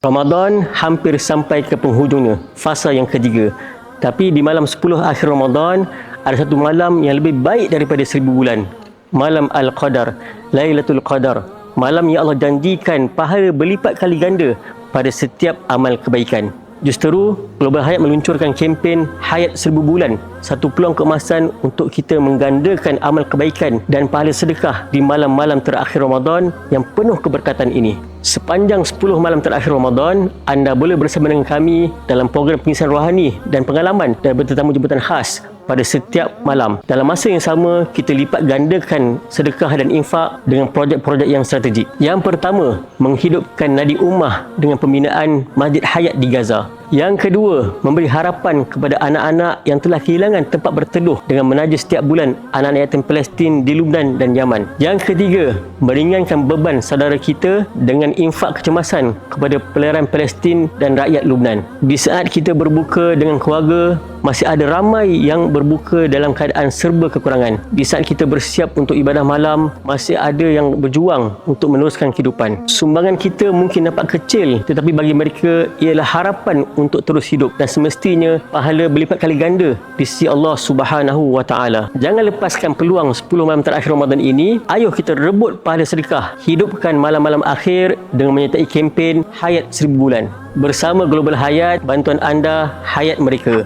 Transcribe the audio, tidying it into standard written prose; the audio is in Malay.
Ramadan hampir sampai ke penghujungnya, fasa yang ketiga. Tapi di malam 10 akhir Ramadan, ada satu malam yang lebih baik daripada 1000 bulan. Malam Al-Qadar, Lailatul Qadar. Malam yang Allah janjikan pahala berlipat kali ganda pada setiap amal kebaikan. Justeru, Global Hayat meluncurkan kempen Hayat 1000 Bulan, satu peluang keemasan untuk kita menggandakan amal kebaikan dan pahala sedekah di malam-malam terakhir Ramadan yang penuh keberkatan ini. Sepanjang 10 malam terakhir Ramadan, anda boleh bersama dengan kami dalam program pengisian rohani dan pengalaman dan bertetamu jemputan khas pada setiap malam. Dalam masa yang sama, kita lipat gandakan sedekah dan infak dengan projek-projek yang strategik. Yang pertama, menghidupkan nadi ummah dengan pembinaan Masjid Hayat di Gaza. Yang kedua, memberi harapan kepada anak-anak yang telah kehilangan tempat berteduh dengan menaja setiap bulan anak-anak yatim Palestin di Lubnan dan Yaman. Yang ketiga, meringankan beban saudara kita dengan infak kecemasan kepada pelayaran Palestin dan rakyat Lubnan. Di saat kita berbuka dengan keluarga, masih ada ramai yang berbuka dalam keadaan serba kekurangan. Di saat kita bersiap untuk ibadah malam, masih ada yang berjuang untuk meneruskan kehidupan. Sumbangan kita mungkin nampak kecil, tetapi bagi mereka ialah harapan untuk terus hidup dan semestinya pahala berlipat kali ganda di sisi Allah Subhanahu wa taala. Jangan lepaskan peluang 10 malam terakhir Ramadan ini. Ayo kita rebut pahala sedekah. Hidupkan malam-malam akhir dengan menyertai kempen Hayat 1000 Bulan. Bersama Global Hayat, bantuan anda hayat mereka.